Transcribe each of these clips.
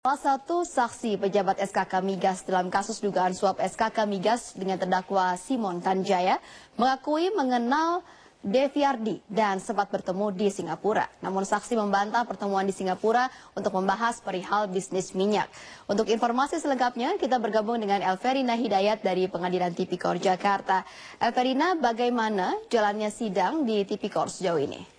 Salah satu saksi pejabat SKK Migas dalam kasus dugaan suap SKK Migas dengan terdakwa Simon Tanjaya mengakui mengenal Deviardi dan sempat bertemu di Singapura. Namun saksi membantah pertemuan di Singapura untuk membahas perihal bisnis minyak. Untuk informasi selengkapnya kita bergabung dengan Elverina Hidayat dari Pengadilan Tipikor Jakarta. Elverina, bagaimana jalannya sidang di Tipikor sejauh ini?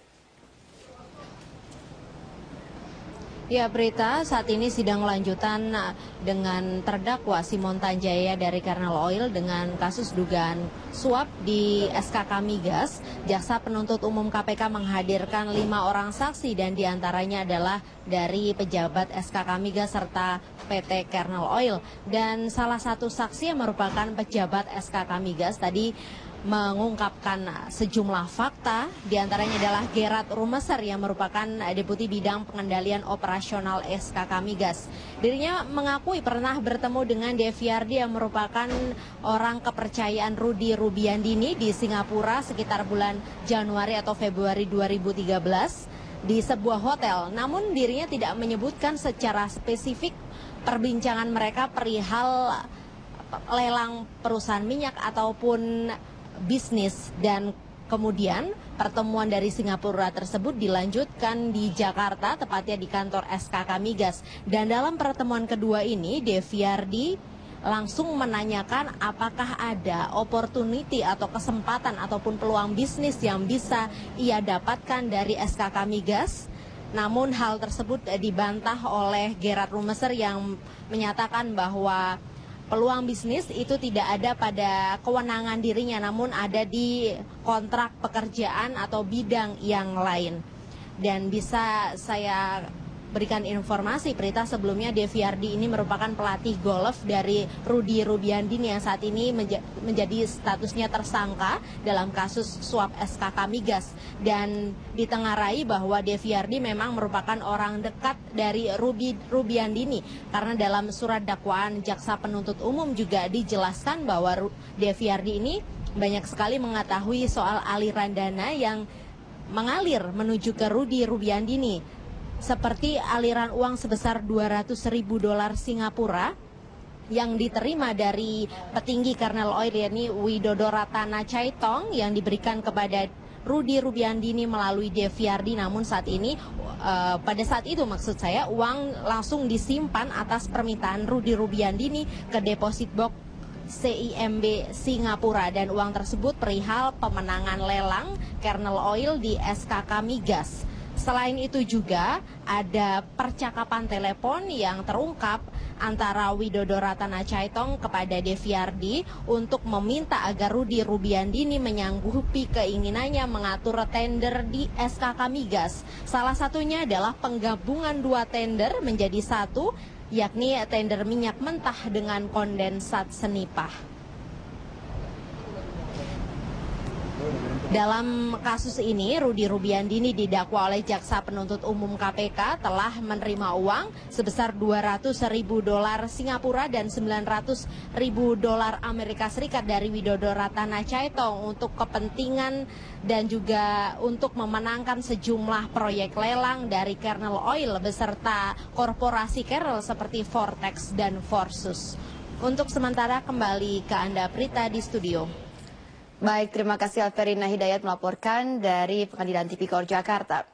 Ya, Prita, saat ini sidang lanjutan dengan terdakwa Simon Tanjaya dari Kernel Oil dengan kasus dugaan suap di SKK Migas. Jaksa penuntut umum KPK menghadirkan 5 orang saksi dan diantaranya adalah dari pejabat SKK Migas serta PT Kernel Oil. Dan salah satu saksi yang merupakan pejabat SKK Migas tadi mengungkapkan sejumlah fakta, diantaranya adalah Gerard Rumeser yang merupakan Deputi Bidang Pengendalian Operasional SKK Migas. Dirinya mengakui pernah bertemu dengan Deviardi yang merupakan orang kepercayaan Rudy Rubiandini di Singapura sekitar bulan Januari atau Februari 2013 di sebuah hotel. Namun dirinya tidak menyebutkan secara spesifik perbincangan mereka perihal lelang perusahaan minyak ataupun bisnis, dan kemudian pertemuan dari Singapura tersebut dilanjutkan di Jakarta, tepatnya di kantor SKK Migas. Dan dalam pertemuan kedua ini, Deviardi langsung menanyakan apakah ada opportunity atau kesempatan ataupun peluang bisnis yang bisa ia dapatkan dari SKK Migas. Namun hal tersebut dibantah oleh Gerard Rumeser yang menyatakan bahwa peluang bisnis itu tidak ada pada kewenangan dirinya, namun ada di kontrak pekerjaan atau bidang yang lain. Dan bisa saya berikan informasi, Prita, sebelumnya Deviardi ini merupakan pelatih golf dari Rudy Rubiandini yang saat ini menjadi statusnya tersangka dalam kasus suap SKK Migas. Dan ditengarai bahwa Deviardi memang merupakan orang dekat dari Rubiandini, karena dalam surat dakwaan jaksa penuntut umum juga dijelaskan bahwa Deviardi ini banyak sekali mengetahui soal aliran dana yang mengalir menuju ke Rudy Rubiandini, seperti aliran uang sebesar $200.000 Singapura yang diterima dari petinggi Kernel Oil, yakni Widodo Ratana Caitong, yang diberikan kepada Rudy Rubiandini melalui Deviardi. Namun saat ini, pada saat itu maksud saya, uang langsung disimpan atas permintaan Rudy Rubiandini ke deposit box CIMB Singapura, dan uang tersebut perihal pemenangan lelang Kernel Oil di SKK Migas. Selain itu juga ada percakapan telepon yang terungkap antara Widodo Ratana Caitong kepada Deviardi untuk meminta agar Rudy Rubiandini menyanggupi keinginannya mengatur tender di SKK Migas. Salah satunya adalah penggabungan 2 tender menjadi satu, yakni tender minyak mentah dengan kondensat senipah. Dalam kasus ini, Rudy Rubiandini didakwa oleh jaksa penuntut umum KPK telah menerima uang sebesar $200.000 Singapura dan $900.000 Amerika Serikat dari Widodo Ratana Caitong untuk kepentingan dan juga untuk memenangkan sejumlah proyek lelang dari Kernel Oil beserta korporasi Kernel seperti Vortex dan Forsus. Untuk sementara kembali ke Anda, Prita, di studio. Baik, terima kasih Elverina Hidayat melaporkan dari Pengadilan Tipikor Jakarta.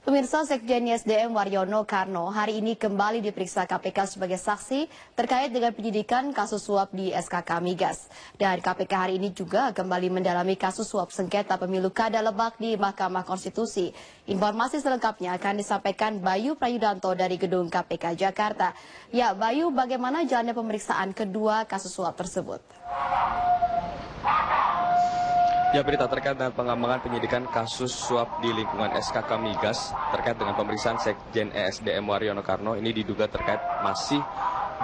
Pemirsa, Sekjen ISDM Waryono Karno hari ini kembali diperiksa KPK sebagai saksi terkait dengan penyidikan kasus suap di SKK Migas. Dan KPK hari ini juga kembali mendalami kasus suap sengketa pemilu Kada Lebak di Mahkamah Konstitusi. Informasi selengkapnya akan disampaikan Bayu Prayudanto dari Gedung KPK Jakarta. Ya, Bayu, bagaimana jalannya pemeriksaan kedua kasus suap tersebut? Ya, berita terkait dengan pengembangan penyidikan kasus suap di lingkungan SKK Migas terkait dengan pemeriksaan Sekjen ISDM Waryono Karno ini diduga terkait masih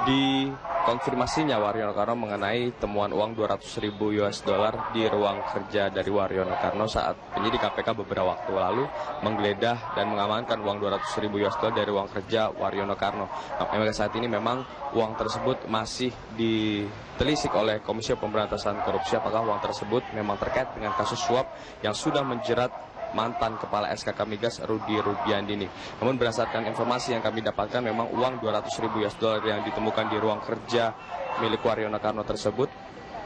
di konfirmasinya Waryono Karno mengenai temuan uang $200.000 di ruang kerja dari Waryono Karno saat penyidik KPK beberapa waktu lalu menggeledah dan mengamankan uang $200.000 dari ruang kerja Waryono Karno. Nah, saat ini memang uang tersebut masih ditelisik oleh Komisi Pemberantasan Korupsi apakah uang tersebut memang terkait dengan kasus suap yang sudah menjerat mantan Kepala SKK Migas Rudy Rubiandini. Namun berdasarkan informasi yang kami dapatkan, memang uang 200.000 US dollar yang ditemukan di ruang kerja milik Waryono Karno tersebut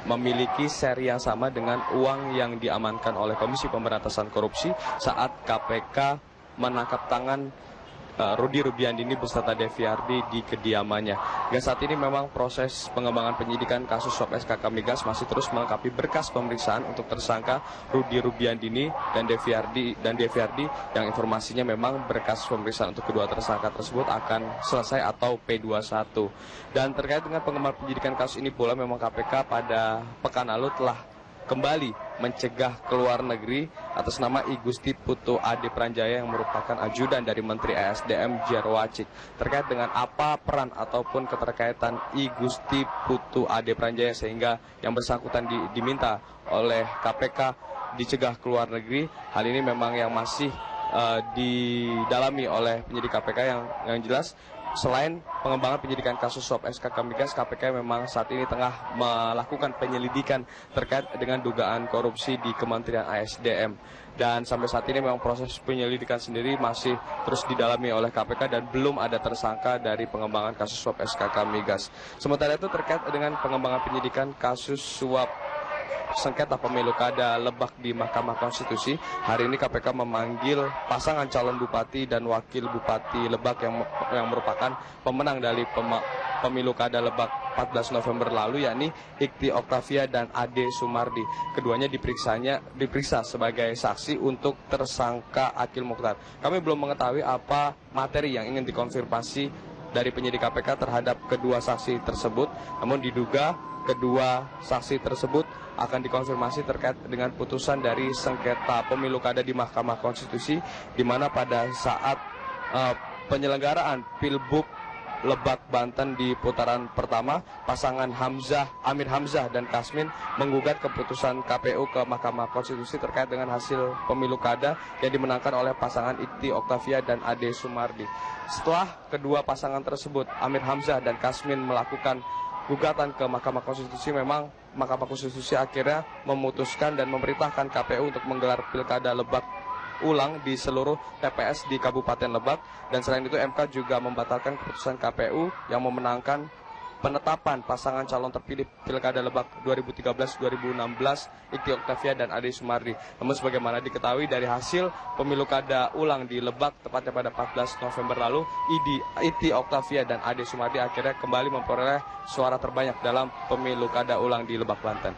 memiliki seri yang sama dengan uang yang diamankan oleh Komisi Pemberantasan Korupsi saat KPK menangkap tangan Rudy Rubiandini beserta Devi Ardi di kediamannya. Hingga saat ini memang proses pengembangan penyidikan kasus suap SKK Migas masih terus melengkapi berkas pemeriksaan untuk tersangka Rudy Rubiandini dan Devi Ardi yang informasinya memang berkas pemeriksaan untuk kedua tersangka tersebut akan selesai atau P21. Dan terkait dengan pengembangan penyidikan kasus ini pula memang KPK pada pekan lalu telah kembali mencegah ke luar negeri atas nama I Gusti Putu Ade Pranjaya yang merupakan ajudan dari Menteri ESDM Jarwacik. Terkait dengan apa peran ataupun keterkaitan I Gusti Putu Ade Pranjaya sehingga yang bersangkutan diminta oleh KPK dicegah ke luar negeri, hal ini memang yang masih didalami oleh penyidik KPK yang jelas. Selain pengembangan penyidikan kasus suap SKK Migas, KPK memang saat ini tengah melakukan penyelidikan terkait dengan dugaan korupsi di Kementerian ASDM. Dan sampai saat ini memang proses penyelidikan sendiri masih terus didalami oleh KPK dan belum ada tersangka dari pengembangan kasus suap SKK Migas. Sementara itu terkait dengan pengembangan penyidikan kasus suap sengketa pemilu kada Lebak di Mahkamah Konstitusi, hari ini KPK memanggil pasangan calon bupati dan wakil bupati Lebak yang merupakan pemenang dari pemilu kada Lebak 14 November lalu, yakni Ikti Oktavia dan Ade Sumardi. Keduanya diperiksa sebagai saksi untuk tersangka Akil Mukhtar. Kami belum mengetahui apa materi yang ingin dikonfirmasi dari penyidik KPK terhadap kedua saksi tersebut, namun diduga kedua saksi tersebut akan dikonfirmasi terkait dengan putusan dari sengketa pemilu kada di Mahkamah Konstitusi, di mana pada saat penyelenggaraan Pilbub Lebak Banten di putaran pertama, pasangan Amir Hamzah dan Kasmin menggugat keputusan KPU ke Mahkamah Konstitusi terkait dengan hasil pemilu kada yang dimenangkan oleh pasangan Ikti Oktavia dan Ade Sumardi. Setelah kedua pasangan tersebut, Amir Hamzah dan Kasmin melakukan gugatan ke Mahkamah Konstitusi, memang Mahkamah Konstitusi akhirnya memutuskan dan memerintahkan KPU untuk menggelar pilkada Lebak ulang di seluruh TPS di Kabupaten Lebak. Dan selain itu MK juga membatalkan keputusan KPU yang memenangkan penetapan pasangan calon terpilih pilkada Lebak 2013-2016 Ikti Oktavia dan Ade Sumardi. Namun sebagaimana diketahui dari hasil pemilu kada ulang di Lebak tepatnya pada 14 November lalu, Ikti Oktavia dan Ade Sumardi akhirnya kembali memperoleh suara terbanyak dalam pemilu kada ulang di Lebak Banten.